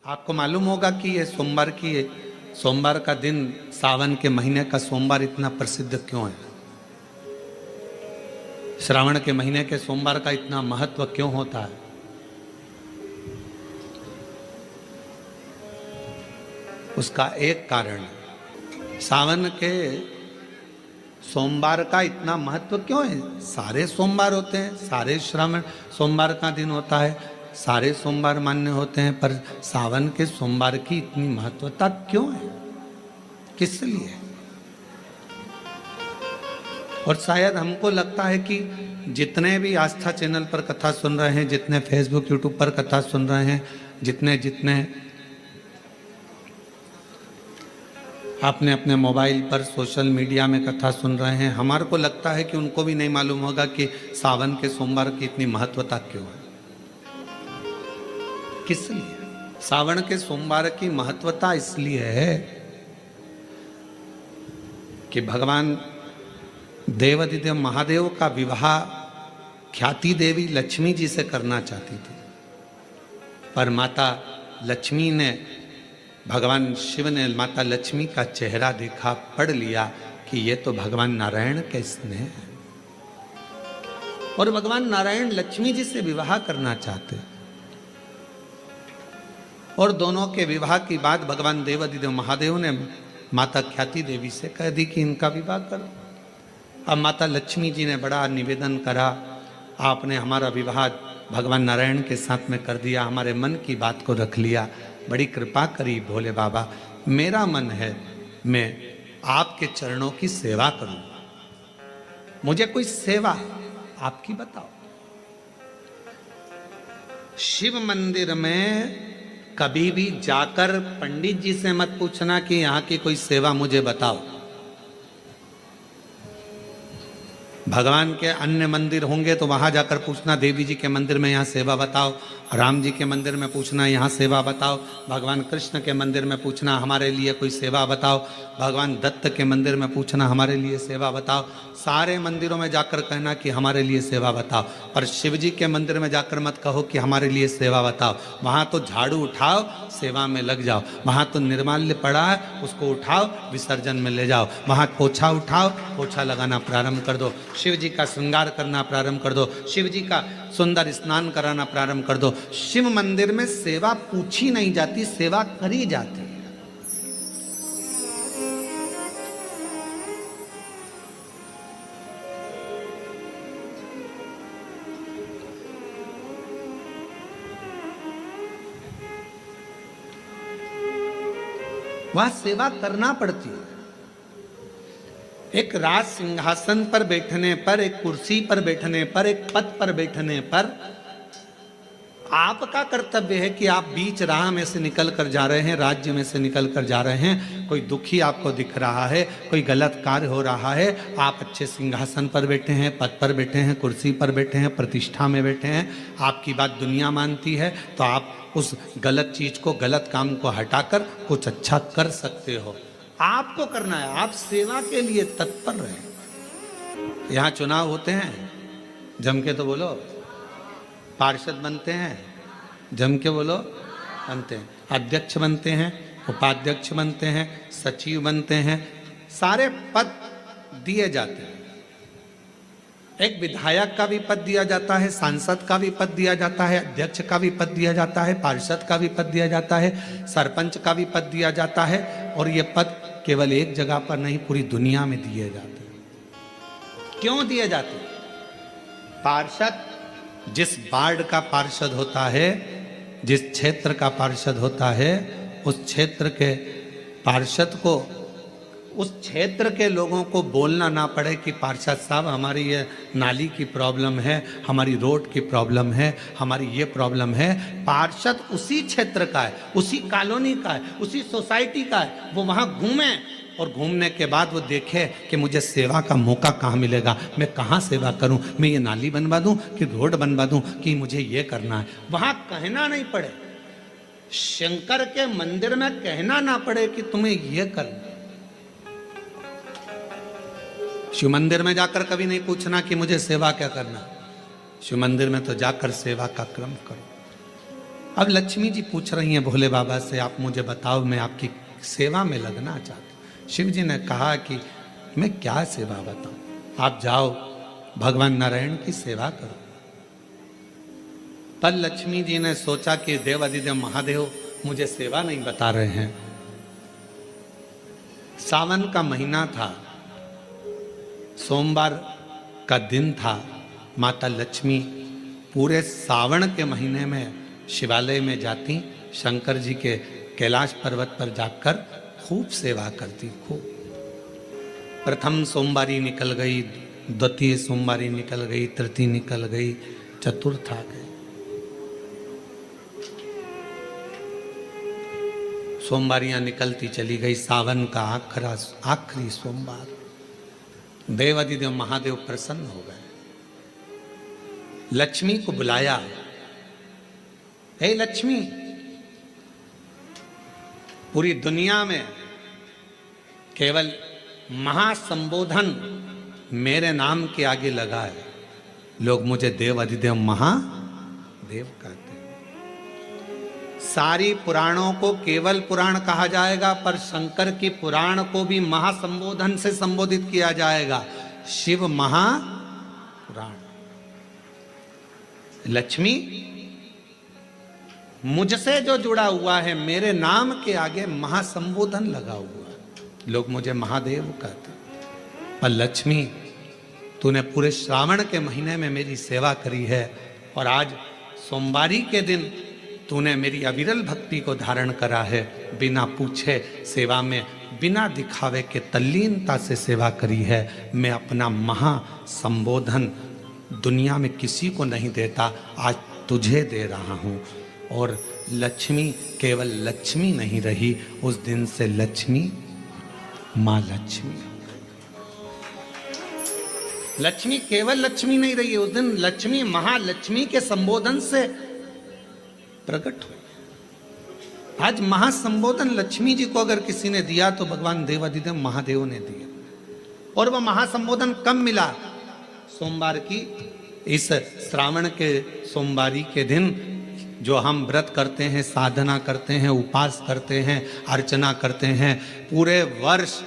आपको मालूम होगा कि ये सोमवार का दिन सावन के महीने का सोमवार इतना प्रसिद्ध क्यों है? श्रावण के महीने के सोमवार का इतना महत्व क्यों होता है? उसका एक कारण, सावन के सोमवार का इतना महत्व क्यों है? सारे सोमवार होते हैं, सारे श्रावण सोमवार का दिन होता है, सारे सोमवार मान्य होते हैं, पर सावन के सोमवार की इतनी महत्वता क्यों है? किस लिए? और शायद हमको लगता है कि जितने भी आस्था चैनल पर कथा सुन रहे हैं, जितने फेसबुक यूट्यूब पर कथा सुन रहे हैं, जितने आपने अपने मोबाइल पर सोशल मीडिया में कथा सुन रहे हैं, हमारे को लगता है कि उनको भी नहीं मालूम होगा कि सावन के सोमवार की इतनी महत्वता क्यों है। किस लिए? सावन के सोमवार की महत्वता इसलिए है कि भगवान देवाधिदेव महादेव का विवाह ख्याति देवी लक्ष्मी जी से करना चाहती थी, पर माता लक्ष्मी ने, भगवान शिव ने माता लक्ष्मी का चेहरा देखा, पढ़ लिया कि ये तो भगवान नारायण के स्नेह है, और भगवान नारायण लक्ष्मी जी से विवाह करना चाहते। और दोनों के विवाह की बात भगवान देवाधिदेव महादेव ने माता ख्याति देवी से कह दी कि इनका विवाह करो। अब माता लक्ष्मी जी ने बड़ा निवेदन करा, आपने हमारा विवाह भगवान नारायण के साथ में कर दिया, हमारे मन की बात को रख लिया, बड़ी कृपा करी भोले बाबा। मेरा मन है मैं आपके चरणों की सेवा करूं, मुझे कोई सेवा आपकी बताओ। शिव मंदिर में कभी भी जाकर पंडित जी से मत पूछना कि यहां की कोई सेवा मुझे बताओ। भगवान के अन्य मंदिर होंगे तो वहां जाकर पूछना, देवी जी के मंदिर में यहाँ सेवा बताओ, राम जी के मंदिर में पूछना यहाँ सेवा बताओ, भगवान कृष्ण के मंदिर में पूछना हमारे लिए कोई सेवा बताओ, भगवान दत्त के मंदिर में पूछना हमारे लिए सेवा बताओ। सारे मंदिरों में जाकर कहना कि हमारे लिए सेवा बताओ, पर शिव जी के मंदिर में जाकर मत कहो कि हमारे लिए सेवा बताओ। वहाँ तो झाड़ू उठाओ, सेवा में लग जाओ। वहाँ तो निर्माल्य पड़ा है, उसको उठाओ, विसर्जन में ले जाओ। वहाँ पोछा उठाओ, पोछा लगाना प्रारंभ कर दो, शिव जी का श्रृंगार करना प्रारंभ कर दो, शिव जी का सुंदर स्नान कराना प्रारंभ कर दो। शिव मंदिर में सेवा पूछी नहीं जाती, सेवा करी जाती है। वहां सेवा करना पड़ती है। एक राज सिंहासन पर बैठने पर, एक कुर्सी पर बैठने पर, एक पद पर बैठने पर आपका कर्तव्य है कि आप बीच राह में से निकल कर जा रहे हैं, राज्य में से निकल कर जा रहे हैं, कोई दुखी आपको दिख रहा है, कोई गलत कार्य हो रहा है, आप अच्छे सिंहासन पर बैठे हैं, पद पर बैठे हैं, कुर्सी पर बैठे हैं, प्रतिष्ठा में बैठे हैं, आपकी बात दुनिया मानती है, तो आप उस गलत चीज को, गलत काम को हटाकर कुछ अच्छा कर सकते हो। आपको करना है, आप सेवा के लिए तत्पर रहे। यहाँ चुनाव होते हैं, जम के तो बोलो, पार्षद बनते हैं, जम के बोलो, बनते हैं, अध्यक्ष बनते हैं, उपाध्यक्ष बनते हैं, सचिव बनते हैं, सारे पद दिए जाते हैं। एक विधायक का भी पद दिया जाता है, सांसद का भी पद दिया जाता है, अध्यक्ष का भी पद दिया जाता है, पार्षद का भी पद दिया जाता है, सरपंच का भी पद दिया जाता है। और ये पद केवल एक जगह पर नहीं, पूरी दुनिया में दिए जाते हैं। क्यों दिए जाते हैं? पार्षद जिस वार्ड का पार्षद होता है, जिस क्षेत्र का पार्षद होता है, उस क्षेत्र के पार्षद को, उस क्षेत्र के लोगों को बोलना ना पड़े कि पार्षद साहब हमारी ये नाली की प्रॉब्लम है, हमारी रोड की प्रॉब्लम है, हमारी ये प्रॉब्लम है। पार्षद उसी क्षेत्र का है, उसी कॉलोनी का है, उसी सोसाइटी का है। वो वहाँ घूमे और घूमने के बाद वो देखे कि मुझे सेवा का मौका कहाँ मिलेगा, मैं कहाँ सेवा करूँ, मैं ये नाली बनवा दूँ कि रोड बनवा दूँ, कि मुझे ये करना है। वहाँ कहना नहीं पड़े, शंकर के मंदिर में कहना ना पड़े कि तुम्हें ये करना। शिव मंदिर में जाकर कभी नहीं पूछना कि मुझे सेवा क्या करना। शिव मंदिर में तो जाकर सेवा का क्रम करो। अब लक्ष्मी जी पूछ रही हैं भोले बाबा से, आप मुझे बताओ, मैं आपकी सेवा में लगना चाहती हूँ। शिव जी ने कहा कि मैं क्या सेवा बताऊं, आप जाओ भगवान नारायण की सेवा करो। पर लक्ष्मी जी ने सोचा कि देवाधिदेव महादेव मुझे सेवा नहीं बता रहे हैं। सावन का महीना था, सोमवार का दिन था। माता लक्ष्मी पूरे सावन के महीने में शिवालय में जाती, शंकर जी के कैलाश पर्वत पर जाकर खूब सेवा करती। खूब प्रथम सोमवारी निकल गई, द्वितीय सोमवारी निकल गई, तृतीय निकल गई, चतुर्थ आ गई। सोमवारियां निकलती चली गई। सावन का आखिरी सोमवार, देवाधिदेव महादेव प्रसन्न हो गए। लक्ष्मी को बुलाया, हे लक्ष्मी, पूरी दुनिया में केवल महासंबोधन मेरे नाम के आगे लगा है। लोग मुझे देव अधिदेव महादेव कहते हैं। सारी पुराणों को केवल पुराण कहा जाएगा, पर शंकर की पुराण को भी महासंबोधन से संबोधित किया जाएगा, शिव महापुराण। लक्ष्मी, मुझसे जो जुड़ा हुआ है, मेरे नाम के आगे महासंबोधन लगा हुआ है, लोग मुझे महादेव कहते। पर लक्ष्मी, तूने पूरे श्रावण के महीने में मेरी सेवा करी है, और आज सोमवारी के दिन तूने मेरी अविरल भक्ति को धारण करा है। बिना पूछे सेवा में, बिना दिखावे के तल्लीनता से सेवा करी है। मैं अपना महासंबोधन दुनिया में किसी को नहीं देता, आज तुझे दे रहा हूँ। और लक्ष्मी केवल लक्ष्मी नहीं रही, उस दिन से लक्ष्मी माँ लक्ष्मी। लक्ष्मी केवल लक्ष्मी नहीं रही, उस दिन लक्ष्मी महालक्ष्मी के संबोधन से प्रकट हुई। आज महासंबोधन लक्ष्मी जी को अगर किसी ने दिया तो भगवान देवाधिदेव महादेव ने दिया। और वह महासंबोधन कब मिला? सोमवार की इस श्रावण के सोमवारी के दिन जो हम व्रत करते हैं, साधना करते हैं, उपास करते हैं, अर्चना करते हैं। पूरे वर्ष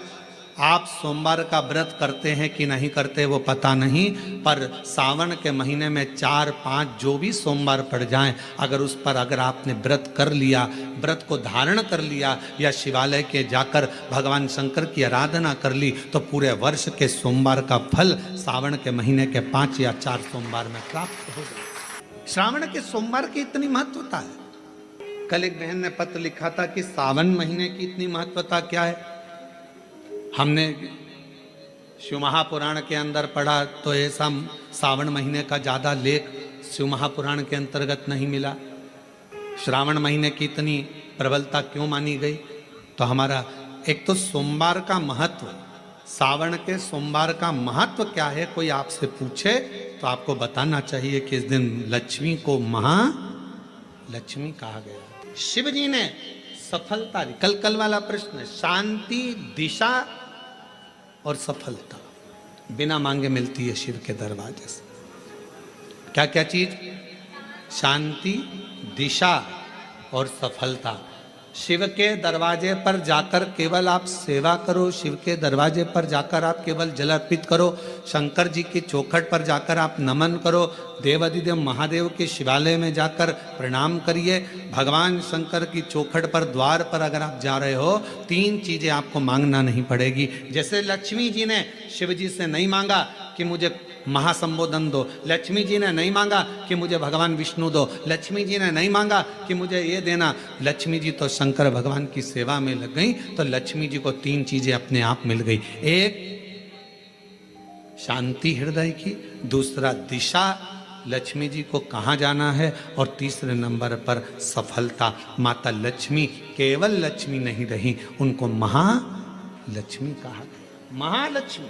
आप सोमवार का व्रत करते हैं कि नहीं करते वो पता नहीं, पर सावन के महीने में 4-5 जो भी सोमवार पड़ जाएं, अगर उस पर अगर आपने व्रत कर लिया, व्रत को धारण कर लिया, या शिवालय के जाकर भगवान शंकर की आराधना कर ली, तो पूरे वर्ष के सोमवार का फल सावन के महीने के 5 या 4 सोमवार में प्राप्त हो जाए। श्रावण के सोमवार की इतनी महत्वता है। कल एक बहन ने पत्र लिखा था कि सावन महीने की इतनी महत्वता क्या है। हमने शिव महापुराण के अंदर पढ़ा तो ऐसा सावन महीने का ज़्यादा लेख शिव महापुराण के अंतर्गत नहीं मिला। श्रावण महीने की इतनी प्रबलता क्यों मानी गई? तो हमारा एक तो सोमवार का महत्व, सावन के सोमवार का महत्व क्या है, कोई आपसे पूछे तो आपको बताना चाहिए कि इस दिन लक्ष्मी को महालक्ष्मी कहा गया। शिव जी ने सफलता, कल वाला प्रश्न, शांति, दिशा और सफलता बिना मांगे मिलती है शिव के दरवाजे से। क्या क्या चीज? शांति, दिशा और सफलता। शिव के दरवाजे पर जाकर केवल आप सेवा करो, शिव के दरवाजे पर जाकर आप केवल जल अर्पित करो, शंकर जी की चौखट पर जाकर आप नमन करो, देवाधिदेव महादेव के शिवालय में जाकर प्रणाम करिए। भगवान शंकर की चौखट पर, द्वार पर अगर आप जा रहे हो, 3 चीजें आपको मांगना नहीं पड़ेगी। जैसे लक्ष्मी जी ने शिव जी से नहीं मांगा कि मुझे महासंबोधन दो, लक्ष्मी जी ने नहीं मांगा कि मुझे भगवान विष्णु दो, लक्ष्मी जी ने नहीं मांगा कि मुझे ये देना। लक्ष्मी जी तो शंकर भगवान की सेवा में लग गई, तो लक्ष्मी जी को 3 चीजें अपने आप मिल गई। एक शांति हृदय की, दूसरा दिशा, लक्ष्मी जी को कहाँ जाना है, और तीसरे नंबर पर सफलता। माता लक्ष्मी केवल लक्ष्मी नहीं रही, उनको महालक्ष्मी कहा गया। महालक्ष्मी